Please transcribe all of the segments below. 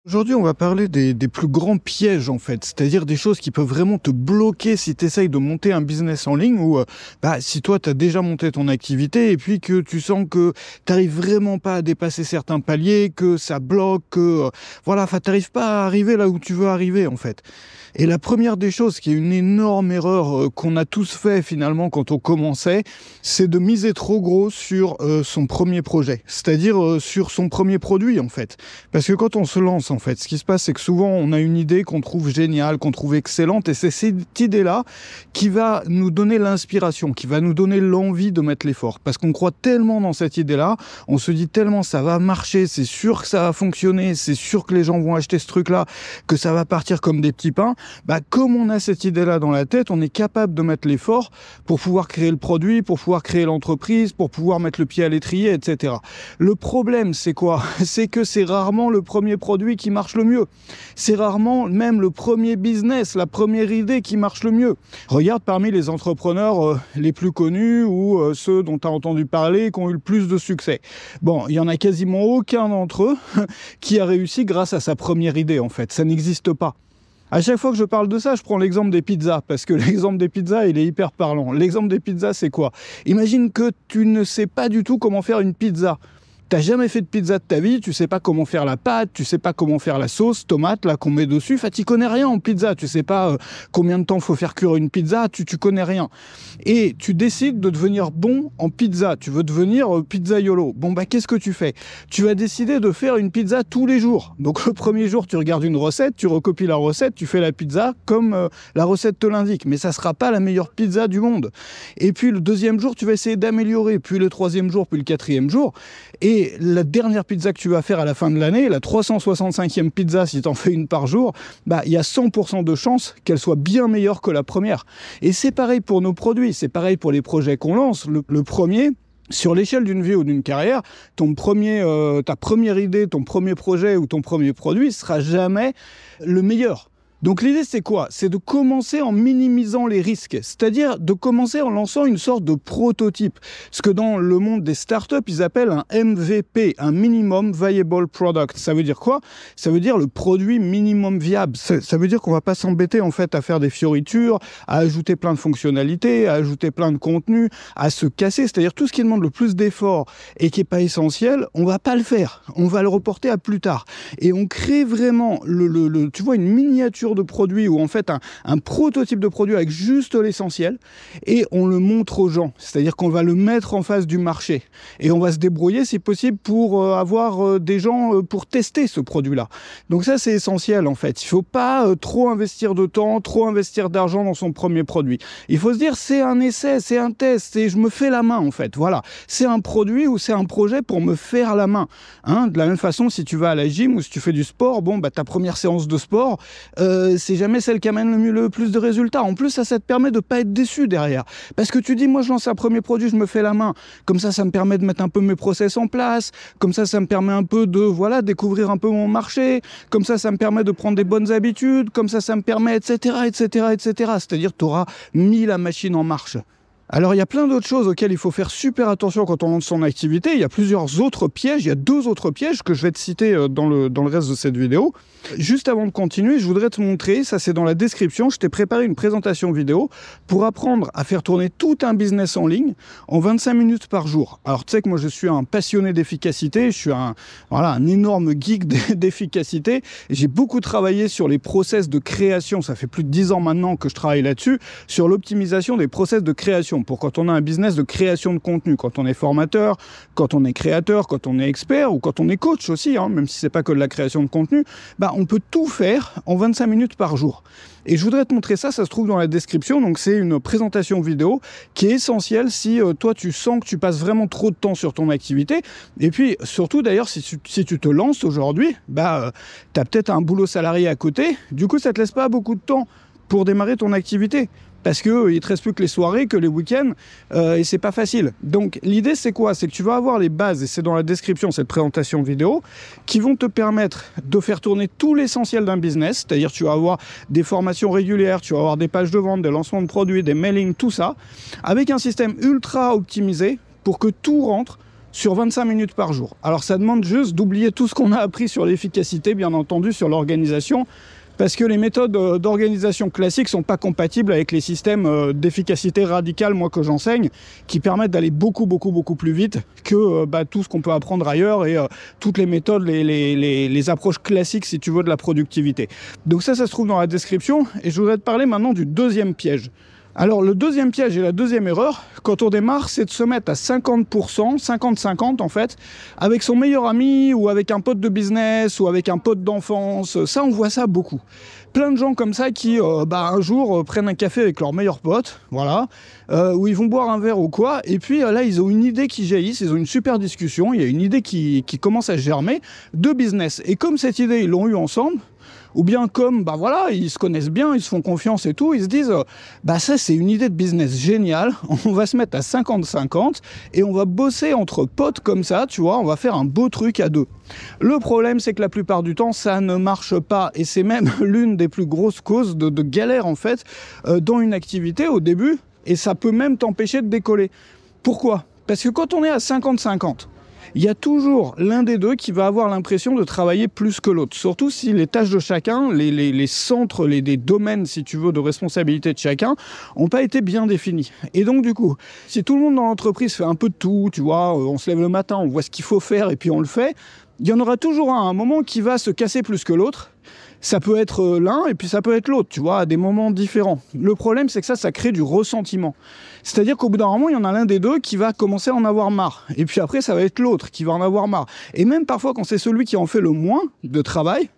Aujourd'hui, on va parler des plus grands pièges, en fait. C'est-à-dire des choses qui peuvent vraiment te bloquer si tu essayes de monter un business en ligne ou si toi, tu as déjà monté ton activité et puis que tu sens que tu n'arrives vraiment pas à dépasser certains paliers, que ça bloque, que tu n'arrives pas à arriver là où tu veux arriver, en fait. Et la première des choses, qui est une énorme erreur qu'on a tous fait finalement quand on commençait, c'est de miser trop gros sur son premier projet, c'est-à-dire sur son premier produit, en fait. Parce que quand on se lance, en fait, ce qui se passe, c'est que souvent on a une idée qu'on trouve géniale, qu'on trouve excellente, et c'est cette idée-là qui va nous donner l'inspiration, qui va nous donner l'envie de mettre l'effort. Parce qu'on croit tellement dans cette idée-là, on se dit tellement ça va marcher, c'est sûr que ça va fonctionner, c'est sûr que les gens vont acheter ce truc-là, que ça va partir comme des petits pains. Comme on a cette idée-là dans la tête, on est capable de mettre l'effort pour pouvoir créer le produit, pour pouvoir créer l'entreprise, pour pouvoir mettre le pied à l'étrier, etc. Le problème, c'est quoi? C'est que c'est rarement le premier produit qui marche le mieux. C'est rarement même le premier business, la première idée qui marche le mieux. Regarde parmi les entrepreneurs les plus connus ou ceux dont tu as entendu parler qui ont eu le plus de succès. Bon, il n'y en a quasiment aucun d'entre eux qui a réussi grâce à sa première idée, en fait. Ça n'existe pas. À chaque fois que je parle de ça, je prends l'exemple des pizzas, parce que l'exemple des pizzas, il est hyper parlant. L'exemple des pizzas, c'est quoi? Imagine que tu ne sais pas du tout comment faire une pizza. T'as jamais fait de pizza de ta vie, tu sais pas comment faire la pâte, tu sais pas comment faire la sauce, tomate, là, qu'on met dessus, enfin, tu connais rien en pizza, tu sais pas combien de temps faut faire cuire une pizza, tu connais rien. Et tu décides de devenir bon en pizza, tu veux devenir pizzaiolo. Bon, qu'est-ce que tu fais? Tu vas décider de faire une pizza tous les jours. Donc, le premier jour, tu regardes une recette, tu recopies la recette, tu fais la pizza comme la recette te l'indique. Mais ça sera pas la meilleure pizza du monde. Et puis, le deuxième jour, tu vas essayer d'améliorer. Puis, le troisième jour, puis le quatrième jour. Et la dernière pizza que tu vas faire à la fin de l'année, la 365e pizza, si tu en fais une par jour, il y a 100% de chances qu'elle soit bien meilleure que la première. Et c'est pareil pour nos produits, c'est pareil pour les projets qu'on lance. Le premier, sur l'échelle d'une vie ou d'une carrière, ta première idée, ton premier projet ou ton premier produit sera jamais le meilleur. Donc l'idée, c'est quoi? C'est de commencer en minimisant les risques, c'est-à-dire de commencer en lançant une sorte de prototype, ce que dans le monde des startups, ils appellent un MVP, un Minimum Viable Product. Ça veut dire quoi? Ça veut dire le produit minimum viable. Ça veut dire qu'on va pas s'embêter en fait à faire des fioritures, à ajouter plein de fonctionnalités, à ajouter plein de contenu, à se casser, c'est-à-dire tout ce qui demande le plus d'efforts et qui est pas essentiel, on va pas le faire, on va le reporter à plus tard. Et on crée vraiment tu vois, une miniature de produit ou en fait un prototype de produit avec juste l'essentiel et on le montre aux gens, c'est-à-dire qu'on va le mettre en face du marché et on va se débrouiller si possible pour avoir des gens pour tester ce produit-là. Donc ça, c'est essentiel en fait. Il faut pas trop investir de temps, trop investir d'argent dans son premier produit. Il faut se dire c'est un essai, c'est un test et je me fais la main en fait. Voilà, c'est un produit ou c'est un projet pour me faire la main. De la même façon, si tu vas à la gym ou si tu fais du sport, ta première séance de sport, c'est jamais celle qui amène le plus de résultats. En plus, ça te permet de pas être déçu derrière. Parce que tu dis, moi, je lance un premier produit, je me fais la main. Comme ça me permet de mettre un peu mes process en place. Comme ça me permet un peu de, découvrir un peu mon marché. Comme ça me permet de prendre des bonnes habitudes. Comme ça me permet, etc., etc., etc. C'est-à-dire, tu auras mis la machine en marche. Alors, il y a plein d'autres choses auxquelles il faut faire super attention quand on lance son activité. Il y a plusieurs autres pièges. Il y a 2 autres pièges que je vais te citer dans le reste de cette vidéo. Juste avant de continuer, je voudrais te montrer, ça c'est dans la description, je t'ai préparé une présentation vidéo pour apprendre à faire tourner tout un business en ligne en 25 minutes par jour. Alors, tu sais que moi, je suis un passionné d'efficacité. Je suis un énorme geek d'efficacité. J'ai beaucoup travaillé sur les process de création. Ça fait plus de 10 ans maintenant que je travaille là-dessus, sur l'optimisation des process de création. Pour quand on a un business de création de contenu, quand on est formateur, quand on est créateur, quand on est expert ou quand on est coach aussi, même si c'est pas que de la création de contenu, on peut tout faire en 25 minutes par jour. Et je voudrais te montrer ça se trouve dans la description, donc c'est une présentation vidéo qui est essentielle si toi tu sens que tu passes vraiment trop de temps sur ton activité. Et puis surtout d'ailleurs, si tu te lances aujourd'hui, tu as peut-être un boulot salarié à côté, du coup ça te laisse pas beaucoup de temps pour démarrer ton activité. Parce qu'il ne te reste plus que les soirées, que les week-ends, et c'est pas facile. Donc l'idée c'est quoi? C'est que tu vas avoir les bases, et c'est dans la description cette présentation vidéo, qui vont te permettre de faire tourner tout l'essentiel d'un business, c'est-à-dire tu vas avoir des formations régulières, tu vas avoir des pages de vente, des lancements de produits, des mailings, tout ça, avec un système ultra optimisé pour que tout rentre sur 25 minutes par jour. Alors ça demande juste d'oublier tout ce qu'on a appris sur l'efficacité, bien entendu, sur l'organisation, parce que les méthodes d'organisation classiques sont pas compatibles avec les systèmes d'efficacité radicale, moi, que j'enseigne, qui permettent d'aller beaucoup plus vite que tout ce qu'on peut apprendre ailleurs et toutes les méthodes, les approches classiques, si tu veux, de la productivité. Donc ça se trouve dans la description, et je voudrais te parler maintenant du deuxième piège. Alors le deuxième piège et la deuxième erreur, quand on démarre, c'est de se mettre à 50%, 50-50 en fait, avec son meilleur ami ou avec un pote de business ou avec un pote d'enfance. Ça, on voit ça beaucoup. Plein de gens comme ça qui, un jour, prennent un café avec leur meilleur pote, voilà, où ils vont boire un verre ou quoi, et puis là, ils ont une idée qui jaillit, ils ont une super discussion, il y a une idée qui commence à germer de business. Et comme cette idée, ils l'ont eue ensemble, ou bien comme, ils se connaissent bien, ils se font confiance et tout, ils se disent, ça c'est une idée de business géniale, on va se mettre à 50-50 et on va bosser entre potes comme ça, tu vois, on va faire un beau truc à deux. Le problème, c'est que la plupart du temps, ça ne marche pas, et c'est même l'une des plus grosses causes de galère, en fait, dans une activité au début, et ça peut même t'empêcher de décoller. Pourquoi ? Parce que quand on est à 50-50, il y a toujours l'un des deux qui va avoir l'impression de travailler plus que l'autre. Surtout si les tâches de chacun, les centres, les domaines, si tu veux, de responsabilité de chacun, n'ont pas été bien définis. Et donc, du coup, si tout le monde dans l'entreprise fait un peu de tout, tu vois, on se lève le matin, on voit ce qu'il faut faire et puis on le fait, il y en aura toujours un moment qui va se casser plus que l'autre. Ça peut être l'un et puis ça peut être l'autre, tu vois, à des moments différents. Le problème, c'est que ça crée du ressentiment. C'est-à-dire qu'au bout d'un moment, il y en a l'un des deux qui va commencer à en avoir marre. Et puis après, ça va être l'autre qui va en avoir marre. Et même parfois, quand c'est celui qui en fait le moins de travail,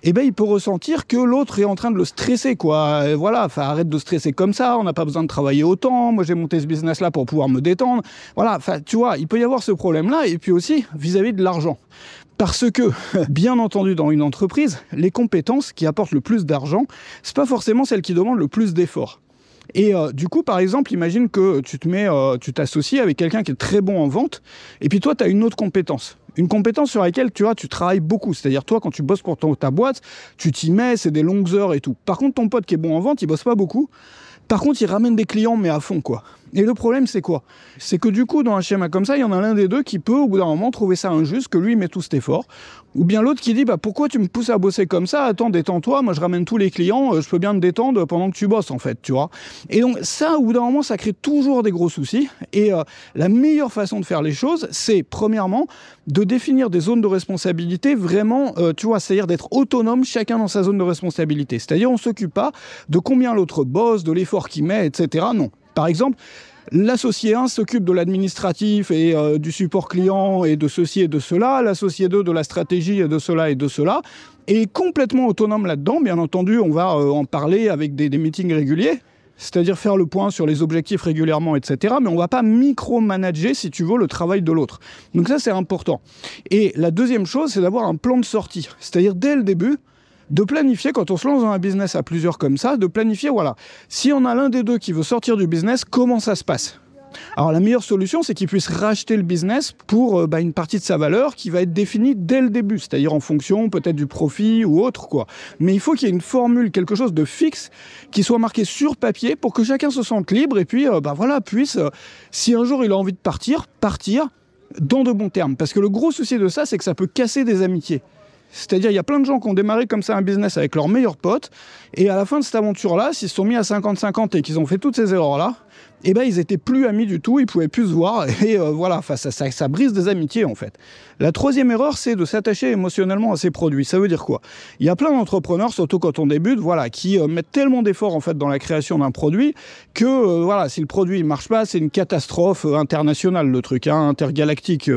il peut ressentir que l'autre est en train de le stresser, quoi. Et voilà, arrête de stresser comme ça, on n'a pas besoin de travailler autant, moi j'ai monté ce business-là pour pouvoir me détendre. Voilà, tu vois, il peut y avoir ce problème-là, et puis aussi vis-à-vis de l'argent. Parce que, bien entendu, dans une entreprise, les compétences qui apportent le plus d'argent, c'est pas forcément celles qui demandent le plus d'efforts. Et du coup, par exemple, imagine que tu t'associes avec quelqu'un qui est très bon en vente, et puis toi, tu as une autre compétence. Une compétence sur laquelle, tu vois, tu travailles beaucoup. C'est-à-dire, toi, quand tu bosses pour ta boîte, tu t'y mets, c'est des longues heures et tout. Par contre, ton pote qui est bon en vente, il bosse pas beaucoup. Par contre, il ramène des clients, mais à fond, quoi. Et le problème, c'est quoi ? C'est que du coup, dans un schéma comme ça, il y en a l'un des deux qui peut, au bout d'un moment, trouver ça injuste, que lui, il met tout cet effort. Ou bien l'autre qui dit, pourquoi tu me pousses à bosser comme ça ? Attends, détends-toi, moi je ramène tous les clients, je peux bien te détendre pendant que tu bosses, en fait, tu vois. Et donc, ça, au bout d'un moment, ça crée toujours des gros soucis. Et la meilleure façon de faire les choses, c'est, premièrement, de définir des zones de responsabilité vraiment, tu vois, c'est-à-dire d'être autonome, chacun dans sa zone de responsabilité. C'est-à-dire, on ne s'occupe pas de combien l'autre bosse, de l'effort qu'il met, etc. Non. Par exemple, l'associé 1 s'occupe de l'administratif et du support client et de ceci et de cela, l'associé 2 de la stratégie et de cela et de cela, et complètement autonome là-dedans. Bien entendu, on va en parler avec des meetings réguliers, c'est-à-dire faire le point sur les objectifs régulièrement, etc. Mais on ne va pas micromanager, si tu veux, le travail de l'autre. Donc ça, c'est important. Et la deuxième chose, c'est d'avoir un plan de sortie, c'est-à-dire dès le début, de planifier, quand on se lance dans un business à plusieurs comme ça, de planifier, voilà, si on a l'un des deux qui veut sortir du business, comment ça se passe ? Alors la meilleure solution, c'est qu'il puisse racheter le business pour une partie de sa valeur qui va être définie dès le début, c'est-à-dire en fonction peut-être du profit ou autre, quoi. Mais il faut qu'il y ait une formule, quelque chose de fixe, qui soit marqué sur papier pour que chacun se sente libre et puis puisse, si un jour il a envie de partir dans de bons termes. Parce que le gros souci de ça, c'est que ça peut casser des amitiés. C'est-à-dire, il y a plein de gens qui ont démarré comme ça un business avec leurs meilleurs potes, et à la fin de cette aventure-là, s'ils se sont mis à 50-50 et qu'ils ont fait toutes ces erreurs-là, ils étaient plus amis du tout, ils pouvaient plus se voir, et ça brise des amitiés, en fait. La troisième erreur, c'est de s'attacher émotionnellement à ses produits. Ça veut dire quoi ? Il y a plein d'entrepreneurs, surtout quand on débute, qui mettent tellement d'efforts, en fait, dans la création d'un produit, que, si le produit ne marche pas, c'est une catastrophe internationale, le truc, intergalactique.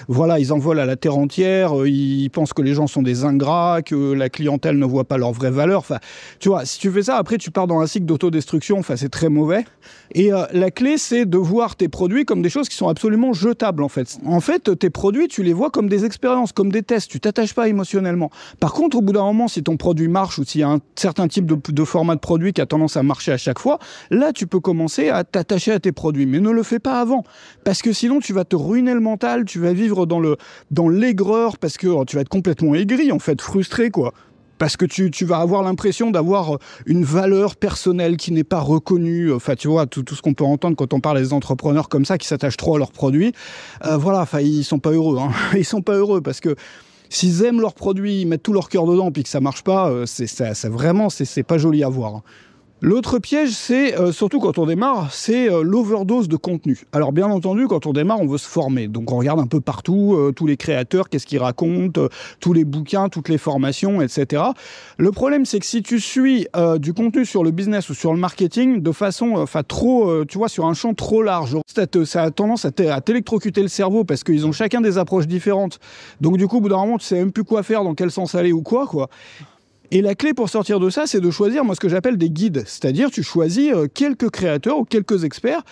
Ils en volent à la terre entière, ils pensent que les gens sont des ingrats, que la clientèle ne voit pas leur vraie valeur. Enfin, tu vois, si tu fais ça, après, tu pars dans un cycle d'autodestruction, c'est très mauvais. Et la clé, c'est de voir tes produits comme des choses qui sont absolument jetables, en fait. En fait, tes produits, tu les vois comme des expériences, comme des tests. Tu t'attaches pas émotionnellement. Par contre, au bout d'un moment, si ton produit marche ou s'il y a un certain type de format de produit qui a tendance à marcher à chaque fois, là, tu peux commencer à t'attacher à tes produits. Mais ne le fais pas avant. Parce que sinon, tu vas te ruiner le mental, tu vas vivre dans l'aigreur parce que tu vas être complètement aigri, en fait, frustré, quoi. Parce que tu vas avoir l'impression d'avoir une valeur personnelle qui n'est pas reconnue. Enfin, tu vois, tout ce qu'on peut entendre quand on parle des entrepreneurs comme ça, qui s'attachent trop à leurs produits. Voilà, enfin, ils sont pas heureux. Hein. Ils sont pas heureux parce que s'ils aiment leurs produits, ils mettent tout leur cœur dedans, puis que ça marche pas, c'est pas joli à voir. L'autre piège, c'est, surtout quand on démarre, c'est l'overdose de contenu. Alors bien entendu, quand on démarre, on veut se former. Donc on regarde un peu partout, tous les créateurs, qu'est-ce qu'ils racontent, tous les bouquins, toutes les formations, etc. Le problème, c'est que si tu suis du contenu sur le business ou sur le marketing de façon, trop, tu vois, sur un champ trop large, ça a tendance à t'électrocuter le cerveau parce qu'ils ont chacun des approches différentes. Donc du coup, au bout d'un moment, tu sais même plus quoi faire, dans quel sens aller ou quoi. Et la clé pour sortir de ça, c'est de choisir ce que j'appelle des guides. C'est-à-dire, tu choisis quelques créateurs ou quelques experts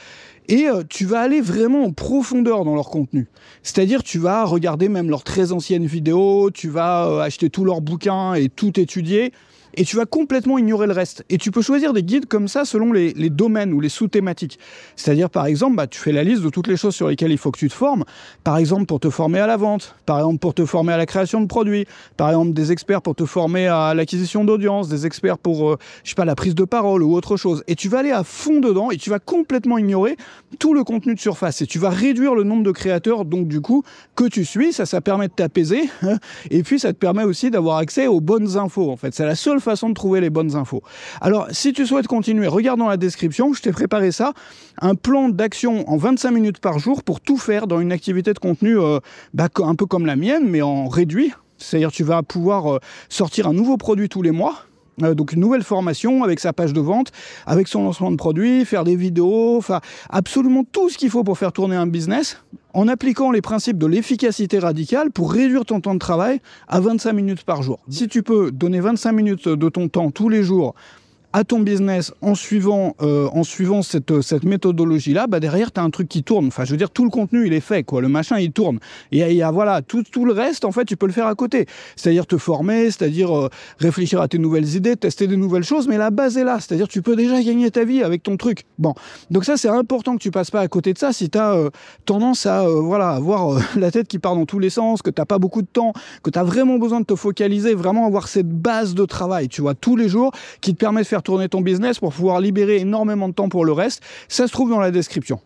et tu vas aller vraiment en profondeur dans leur contenu. C'est-à-dire, tu vas regarder même leurs très anciennes vidéos, tu vas acheter tous leurs bouquins et tout étudier. Et tu vas complètement ignorer le reste. Et tu peux choisir des guides comme ça selon les domaines ou les sous-thématiques. C'est-à-dire, par exemple, tu fais la liste de toutes les choses sur lesquelles il faut que tu te formes. Par exemple, pour te former à la vente. Par exemple, pour te former à la création de produits. Par exemple, des experts pour te former à l'acquisition d'audience. Des experts pour, la prise de parole ou autre chose. Et tu vas aller à fond dedans et tu vas complètement ignorer tout le contenu de surface. Et tu vas réduire le nombre de créateurs, donc du coup, que tu suis. Ça permet de t'apaiser. Et puis, ça te permet aussi d'avoir accès aux bonnes infos, en fait. C'est la seule façon de trouver les bonnes infos. Alors, si tu souhaites continuer, regarde dans la description, je t'ai préparé ça, un plan d'action en 25 minutes par jour pour tout faire dans une activité de contenu un peu comme la mienne, mais en réduit. C'est-à-dire tu vas pouvoir sortir un nouveau produit tous les mois. Donc une nouvelle formation avec sa page de vente, avec son lancement de produit, faire des vidéos, enfin absolument tout ce qu'il faut pour faire tourner un business en appliquant les principes de l'efficacité radicale pour réduire ton temps de travail à 25 minutes par jour. Si tu peux donner 25 minutes de ton temps tous les jours à ton business en suivant cette méthodologie-là, derrière, tu as un truc qui tourne. Enfin, je veux dire, tout le contenu, il est fait, quoi. Le machin, il tourne. Et il y a voilà, tout le reste, en fait, tu peux le faire à côté. C'est-à-dire te former, c'est-à-dire réfléchir à tes nouvelles idées, tester de nouvelles choses, mais la base est là. C'est-à-dire tu peux déjà gagner ta vie avec ton truc. Bon. Donc ça, c'est important que tu passes pas à côté de ça si tu as tendance à avoir la tête qui part dans tous les sens, que tu n'as pas beaucoup de temps, que tu as vraiment besoin de te focaliser, vraiment avoir cette base de travail, tu vois, tous les jours, qui te permet de faire tourner ton business pour pouvoir libérer énormément de temps pour le reste. Ça se trouve dans la description.